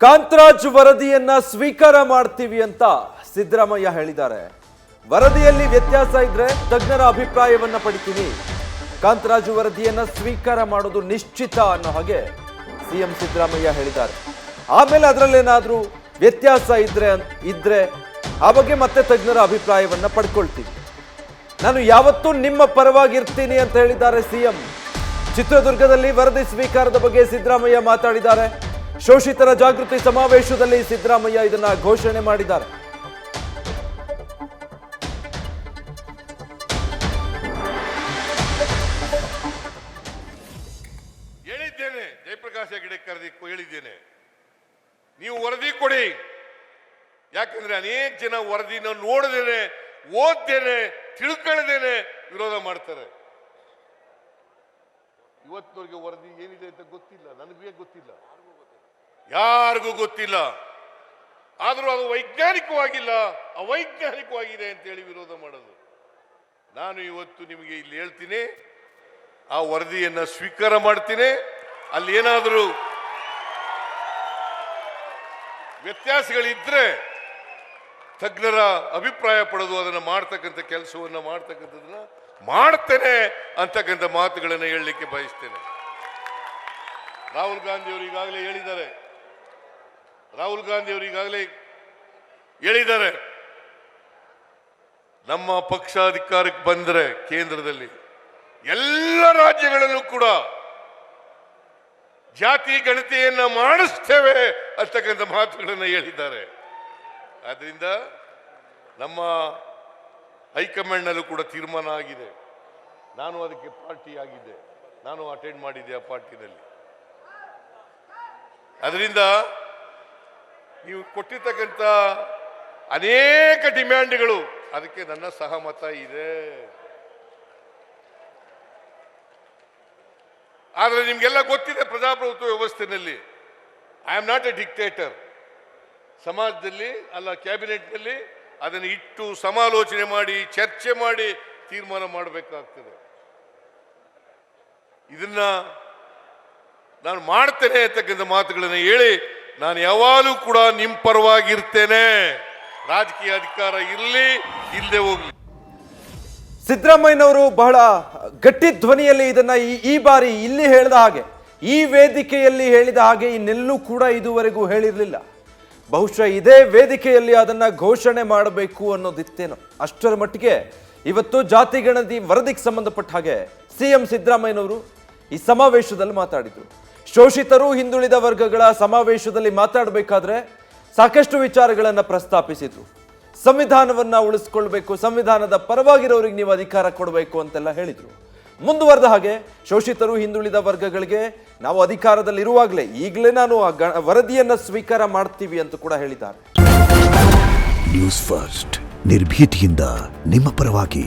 ಕಾಂತರಾಜ್ ವರದಿಯನ್ನ ಸ್ವೀಕಾರ ಮಾಡ್ತೀವಿ ಅಂತ ಸಿದ್ದರಾಮಯ್ಯ ಹೇಳಿದ್ದಾರೆ. ವರದಿಯಲ್ಲಿ ವ್ಯತ್ಯಾಸ ಇದ್ರೆ ತಜ್ಞರ ಅಭಿಪ್ರಾಯವನ್ನ ಪಡಿತೀನಿ. ಕಾಂತರಾಜ್ ವರದಿಯನ್ನ ಸ್ವೀಕಾರ ಮಾಡೋದು ನಿಶ್ಚಿತ ಅನ್ನೋ ಹಾಗೆ ಸಿಎಂ ಸಿದ್ದರಾಮಯ್ಯ ಹೇಳಿದ್ದಾರೆ. ಆಮೇಲೆ ಅದರಲ್ಲೇನಾದ್ರೂ ವ್ಯತ್ಯಾಸ ಇದ್ರೆ ಆ ಬಗ್ಗೆ ಮತ್ತೆ ತಜ್ಞರ ಅಭಿಪ್ರಾಯವನ್ನ ಪಡ್ಕೊಳ್ತೀವಿ. ನಾನು ಯಾವತ್ತೂ ನಿಮ್ಮ ಪರವಾಗಿರ್ತೀನಿ ಅಂತ ಹೇಳಿದ್ದಾರೆ ಸಿಎಂ. ಚಿತ್ರದುರ್ಗದಲ್ಲಿ ವರದಿ ಸ್ವೀಕಾರದ ಬಗ್ಗೆ ಸಿದ್ದರಾಮಯ್ಯ ಮಾತಾಡಿದ್ದಾರೆ. ಶೋಷಿತರ ಜಾಗೃತಿ ಸಮಾವೇಶದಲ್ಲಿ ಸಿದ್ದರಾಮಯ್ಯ ಇದನ್ನ ಘೋಷಣೆ ಮಾಡಿದ್ದಾರೆ. ಹೇಳಿದ್ದೇನೆ, ಜಯಪ್ರಕಾಶ್ ಹೆಗಡೆ ಕರೆದಿಕ್ಕೂ ಹೇಳಿದ್ದೇನೆ, ನೀವು ವರದಿ ಕೊಡಿ. ಯಾಕಂದ್ರೆ ಅನೇಕ ಜನ ವರದಿನ ನೋಡದೇನೆ, ಓದ್ದೇನೆ, ತಿಳ್ಕೊಳ್ಳದೇನೆ ವಿರೋಧ ಮಾಡ್ತಾರೆ. ಇವತ್ತಿನವರೆಗೆ ವರದಿ ಏನಿದೆ ಅಂತ ಗೊತ್ತಿಲ್ಲ, ನನಗೆ ಗೊತ್ತಿಲ್ಲ, ಯಾರಿಗೂ ಗೊತ್ತಿಲ್ಲ. ಆದರೂ ಅದು ವೈಜ್ಞಾನಿಕವಾಗಿಲ್ಲ, ಅವೈಜ್ಞಾನಿಕವಾಗಿದೆ ಅಂತೇಳಿ ವಿರೋಧ ಮಾಡೋದು. ನಾನು ಇವತ್ತು ನಿಮಗೆ ಇಲ್ಲಿ ಹೇಳ್ತೀನಿ, ಆ ವರದಿಯನ್ನ ಸ್ವೀಕಾರ ಮಾಡ್ತೀನಿ. ಅಲ್ಲಿ ಏನಾದರೂ ವ್ಯತ್ಯಾಸಗಳಿದ್ರೆ ತಜ್ಞರ ಅಭಿಪ್ರಾಯ ಪಡೆದು ಅದನ್ನು ಮಾಡ್ತಕ್ಕಂಥ ಕೆಲಸವನ್ನು ಮಾಡ್ತಕ್ಕಂಥದನ್ನ ಮಾಡ್ತೇನೆ ಅಂತಕ್ಕಂಥ ಮಾತುಗಳನ್ನು ಹೇಳಲಿಕ್ಕೆ ಬಯಸ್ತೇನೆ. ರಾಹುಲ್ ಗಾಂಧಿ ಅವರು ಈಗಾಗಲೇ ಹೇಳಿದ್ದಾರೆ, ನಮ್ಮ ಪಕ್ಷ ಅಧಿಕಾರಕ್ಕೆ ಬಂದರೆ ಕೇಂದ್ರದಲ್ಲಿ ಎಲ್ಲ ರಾಜ್ಯಗಳಲ್ಲೂ ಕೂಡ ಜಾತಿ ಗಣತಿಯನ್ನ ಮಾಡಿಸ್ತೇವೆ ಅಂತಕ್ಕಂಥ ಮಾತುಗಳನ್ನು ಹೇಳಿದ್ದಾರೆ. ಆದ್ರಿಂದ ನಮ್ಮ ಹೈಕಮಾಂಡ್ನಲ್ಲೂ ಕೂಡ ತೀರ್ಮಾನ ಆಗಿದೆ. ನಾನು ಅದಕ್ಕೆ ಪಾರ್ಟಿ ಆಗಿದ್ದೆ, ನಾನು ಅಟೆಂಡ್ ಮಾಡಿದ್ದೆ ಆ ಪಾರ್ಟಿನಲ್ಲಿ. ಅದರಿಂದ ನೀವು ಕೊಟ್ಟಿರ್ತಕ್ಕಂಥ ಅನೇಕ ಡಿಮ್ಯಾಂಡ್ಗಳು, ಅದಕ್ಕೆ ನನ್ನ ಸಹಮತ ಇದೆ. ಆದರೆ ನಿಮ್ಗೆಲ್ಲ ಗೊತ್ತಿದೆ, ಪ್ರಜಾಪ್ರಭುತ್ವ ವ್ಯವಸ್ಥೆಯಲ್ಲಿ I am not A dictator. ಸಮಾಜದಲ್ಲಿ ಅಲ್ಲ, ಕ್ಯಾಬಿನೆಟ್ನಲ್ಲಿ ಅದನ್ನು ಇಟ್ಟು ಸಮಾಲೋಚನೆ ಮಾಡಿ, ಚರ್ಚೆ ಮಾಡಿ ತೀರ್ಮಾನ ಮಾಡಬೇಕಾಗ್ತದೆ. ಇದನ್ನ ನಾನು ಮಾಡ್ತೇನೆ ಅಂತಕ್ಕಂಥ ಮಾತುಗಳನ್ನು ಹೇಳಿ, ನಾನು ಯಾವಾಗಲೂ ಕೂಡ ನಿಮ್ಮ ಪರವಾಗಿರ್ತೇನೆ. ರಾಜಕೀಯ ಅಧಿಕಾರ ಇರಲಿ ಇಲ್ಲದೆ ಹೋಗ್ಲಿ. ಸಿದ್ದರಾಮಯ್ಯನವರು ಬಹಳ ಗಟ್ಟಿ ಧ್ವನಿಯಲ್ಲಿ ಇದನ್ನ ಈ ಬಾರಿ ಇಲ್ಲಿ ಹೇಳಿದ ಹಾಗೆ, ಈ ವೇದಿಕೆಯಲ್ಲಿ ಹೇಳಿದ ಹಾಗೆ ಇನ್ನೆಲ್ಲೂ ಕೂಡ ಇದುವರೆಗೂ ಹೇಳಿರಲಿಲ್ಲ. ಬಹುಶಃ ಇದೇ ವೇದಿಕೆಯಲ್ಲಿ ಅದನ್ನ ಘೋಷಣೆ ಮಾಡಬೇಕು ಅನ್ನೋದಿತ್ತೇನೋ. ಅಷ್ಟರ ಮಟ್ಟಿಗೆ ಇವತ್ತು ಜಾತಿ ಗಣತಿ ವರದಿಗೆ ಸಂಬಂಧಪಟ್ಟ ಹಾಗೆ ಸಿಎಂ ಸಿದ್ದರಾಮಯ್ಯನವರು ಈ ಸಮಾವೇಶದಲ್ಲಿ ಮಾತಾಡಿದ್ರು. ಶೋಷಿತರು ಹಿಂದುಳಿದ ವರ್ಗಗಳ ಸಮಾವೇಶದಲ್ಲಿ ಮಾತಾಡಬೇಕಾದ್ರೆ ಸಾಕಷ್ಟು ವಿಚಾರಗಳನ್ನು ಪ್ರಸ್ತಾಪಿಸಿದ್ರು. ಸಂವಿಧಾನವನ್ನ ಉಳಿಸ್ಕೊಳ್ಬೇಕು, ಸಂವಿಧಾನದ ಪರವಾಗಿರೋರಿಗೆ ನೀವು ಅಧಿಕಾರ ಕೊಡಬೇಕು ಅಂತೆಲ್ಲ ಹೇಳಿದ್ರು. ಮುಂದುವರೆದ ಹಾಗೆ ಶೋಷಿತರು ಹಿಂದುಳಿದ ವರ್ಗಗಳಿಗೆ ನಾವು ಅಧಿಕಾರದಲ್ಲಿರುವಾಗಲೇ ಈಗಲೇ ನಾನು ವರದಿಯನ್ನ ಸ್ವೀಕಾರ ಮಾಡ್ತೀವಿ ಅಂತ ಕೂಡ ಹೇಳಿದ್ದಾರೆ. ನ್ಯೂಸ್ ಫಸ್ಟ್, ನಿರ್ಭೀತಿಯಿಂದ ನಿಮ್ಮ ಪರವಾಗಿ.